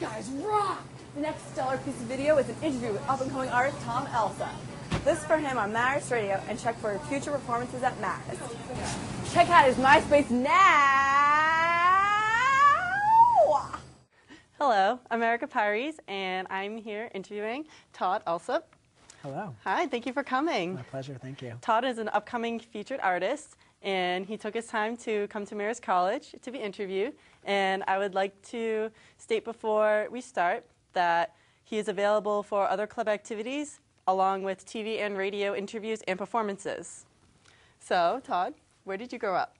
guys rock! The next stellar piece of video is an interview with up-and-coming artist Todd Alsup. Listen for him on Maris Radio and check for future performances at Maris. Check out his MySpace now! Hello, I'm Erica Paris, and I'm here interviewing Todd Alsup. Hello. Hi, thank you for coming. My pleasure, thank you. Todd is an upcoming featured artist, and he took his time to come to Marist College to be interviewed. And I would like to state before we start that he is available for other club activities, along with TV and radio interviews and performances. So, Todd, where did you grow up?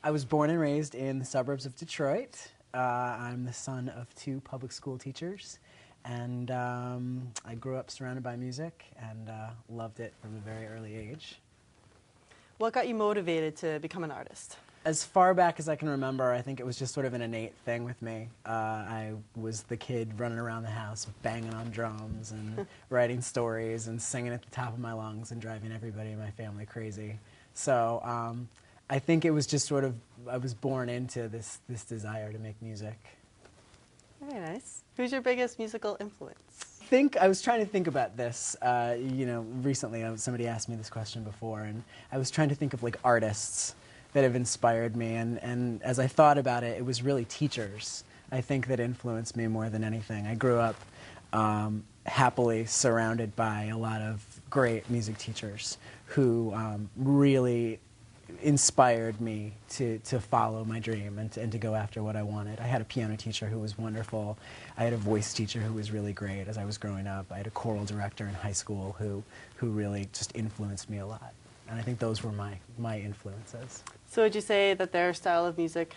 I was born and raised in the suburbs of Detroit. I'm the son of two public school teachers, and I grew up surrounded by music and loved it from a very early age. What got you motivated to become an artist? As far back as I can remember, I think it was just sort of an innate thing with me. I was the kid running around the house banging on drums and writing stories and singing at the top of my lungs and driving everybody in my family crazy. So I think it was just sort of, I was born into this desire to make music. Very nice. Who's your biggest musical influence? I was trying to think about this, recently. Somebody asked me this question before, and I was trying to think of like artists that have inspired me, and as I thought about it, it was really teachers, I think, that influenced me more than anything. I grew up happily surrounded by a lot of great music teachers who really inspired me to follow my dream and to go after what I wanted. I had a piano teacher who was wonderful. I had a voice teacher who was really great as I was growing up. I had a choral director in high school who really just influenced me a lot. And I think those were my influences. So would you say that their style of music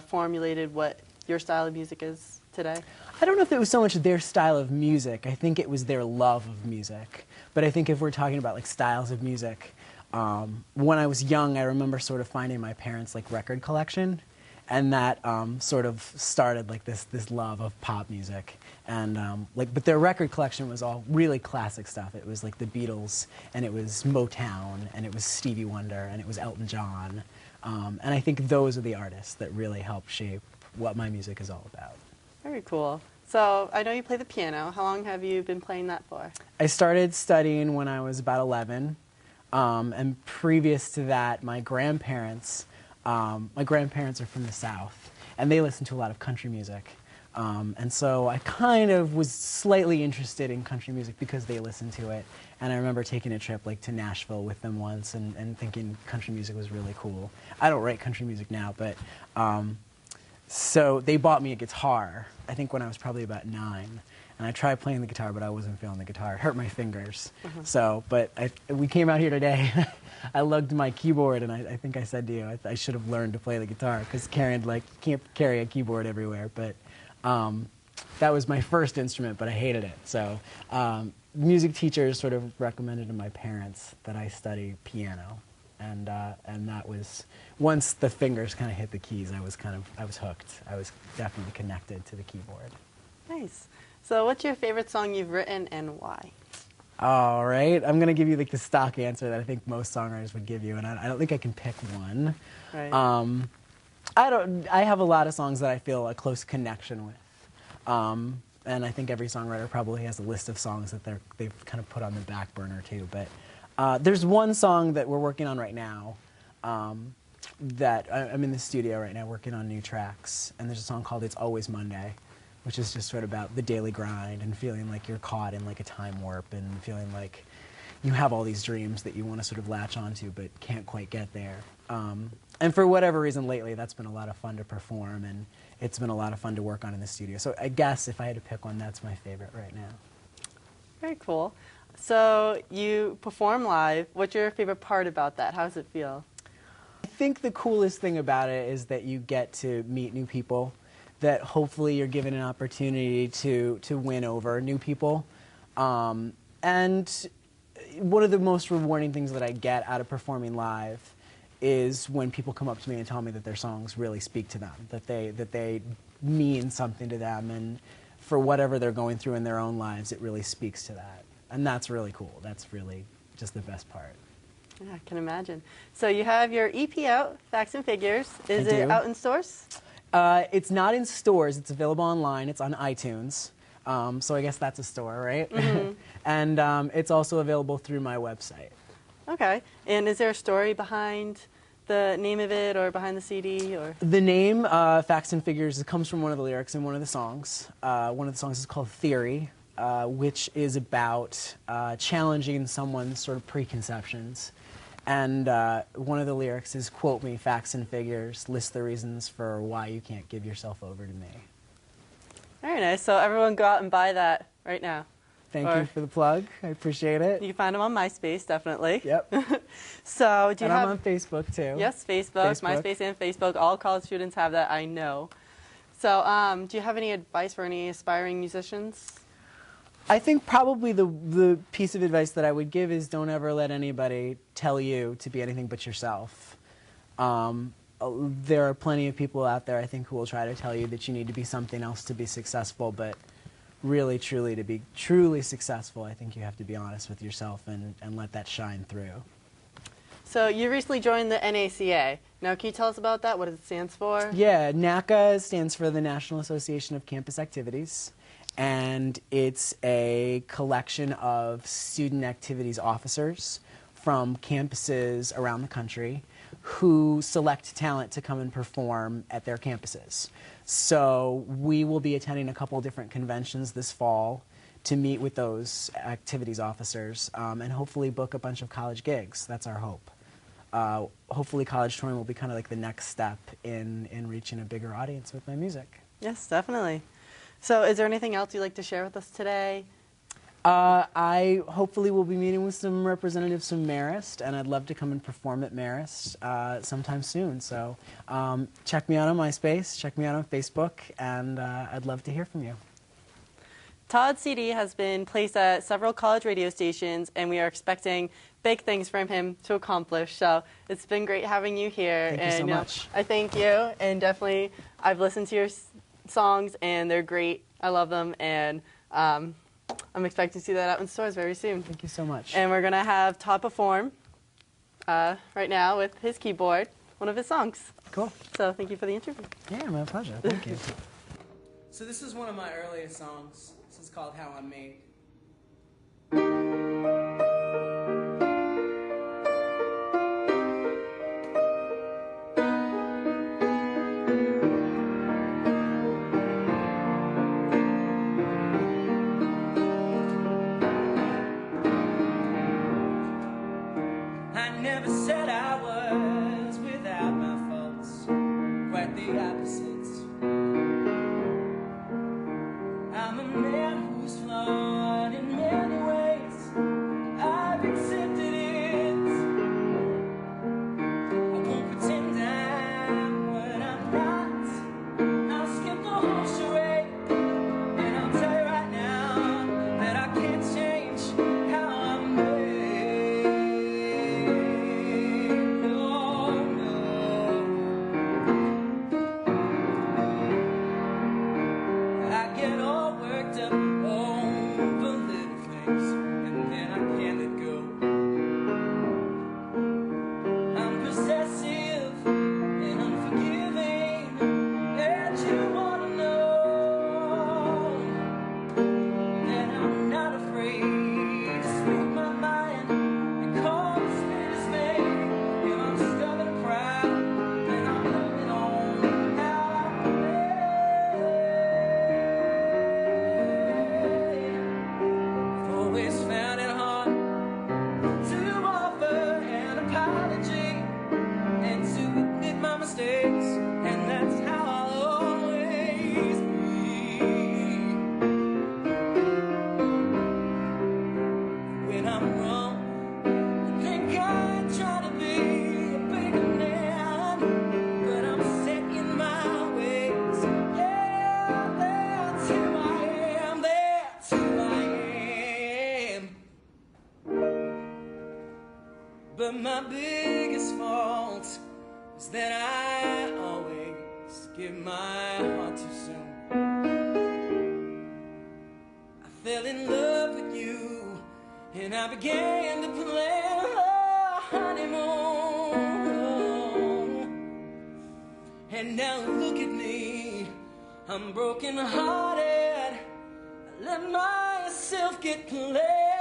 formulated what your style of music is today? I don't know if it was so much their style of music. I think it was their love of music. But I think if we're talking about like styles of music, when I was young, I remember sort of finding my parents' like record collection, and that sort of started like this love of pop music. And but their record collection was all really classic stuff. It was like the Beatles, and it was Motown, and it was Stevie Wonder, and it was Elton John. And I think those are the artists that really help shape what my music is all about. Very cool. So I know you play the piano. How long have you been playing that for? I started studying when I was about 11. And previous to that, my grandparents are from the South, and they listen to a lot of country music. And so I kind of was slightly interested in country music because they listened to it. And I remember taking a trip like to Nashville with them once and thinking country music was really cool. I don't write country music now, but so they bought me a guitar, I think when I was probably about 9. And I tried playing the guitar, but I wasn't feeling the guitar. It hurt my fingers. So, but we came out here today. I lugged my keyboard, and I think I said to you, I should have learned to play the guitar, because can't carry a keyboard everywhere. But that was my first instrument, but I hated it. So music teachers sort of recommended to my parents that I study piano. And that was, once the fingers kind of hit the keys, I was hooked. I was definitely connected to the keyboard. Nice. So what's your favorite song you've written and why? All right. I'm going to give you like the stock answer that I think most songwriters would give you, and I don't think I can pick one. Right. I have a lot of songs that I feel a close connection with. And I think every songwriter probably has a list of songs that they've kind of put on the back burner too. But there's one song that we're working on right now that I'm in the studio right now working on new tracks, and there's a song called It's Always Monday, which is just sort of about the daily grind and feeling like you're caught in like a time warp and feeling like you have all these dreams that you want to sort of latch onto but can't quite get there. And for whatever reason lately, that's been a lot of fun to perform, and it's been a lot of fun to work on in the studio. So I guess if I had to pick one, that's my favorite right now. Very cool. So you perform live. What's your favorite part about that? How does it feel? I think the coolest thing about it is that you get to meet new people, that hopefully you're given an opportunity to win over new people. And one of the most rewarding things that I get out of performing live is when people come up to me and tell me that their songs really speak to them, that they mean something to them, and for whatever they're going through in their own lives, it really speaks to that. And that's really cool. That's really just the best part. Yeah, I can imagine. So you have your EP out, Facts and Figures. Is it out in stores? It's not in stores. It's available online. It's on iTunes. So I guess that's a store, right? Mm-hmm. And it's also available through my website. Okay. And is there a story behind the name of it or behind the CD? Or The name, Facts and Figures, it comes from one of the lyrics in one of the songs. One of the songs is called Theory, which is about challenging someone's sort of preconceptions. And one of the lyrics is, quote me, facts and figures, list the reasons for why you can't give yourself over to me. Very nice. So everyone go out and buy that right now. Thank you for the plug. I appreciate it. You can find them on MySpace, definitely. Yep. So do you have... I'm on Facebook, too. Yes, Facebook, MySpace and Facebook. All college students have that, I know. So do you have any advice for any aspiring musicians? I think probably the piece of advice that I would give is don't ever let anybody tell you to be anything but yourself. There are plenty of people out there, I think, who will try to tell you that you need to be something else to be successful, but really, truly, to be truly successful, I think you have to be honest with yourself and let that shine through. So you recently joined the NACA. Now, can you tell us about that, what it stands for? Yeah, NACA stands for the National Association of Campus Activities, and it's a collection of student activities officers from campuses around the country who select talent to come and perform at their campuses. So we will be attending a couple different conventions this fall to meet with those activities officers and hopefully book a bunch of college gigs. That's our hope. Hopefully college touring will be kind of like the next step in reaching a bigger audience with my music. Yes, definitely. So is there anything else you'd like to share with us today? I hopefully will be meeting with some representatives from Marist, and I'd love to come and perform at Marist sometime soon. So check me out on MySpace, check me out on Facebook, and I'd love to hear from you. Todd's CD has been placed at several college radio stations, and we are expecting big things from him to accomplish. So it's been great having you here. Thank you so much. I thank you, and definitely I've listened to your songs, and they're great. I love them, and I'm expecting to see that out in stores very soon. Thank you so much. And we're going to have Todd perform right now with his keyboard, one of his songs. Cool. So thank you for the interview. Yeah, my pleasure. Thank you. So this is one of my earliest songs. This is called How I'm Made. Never said I was without my faults, quite the opposites. I'm a man who's flawed in many ways. I've accepted it. I won't pretend I'm what I'm not. I'll skip the whole charade, and I'll tell you right now that I can't change how I'm made. But my biggest fault is that I always give my heart too soon. I fell in love with you, and I began to plan a honeymoon. And now look at me, I'm broken hearted. I let myself get played.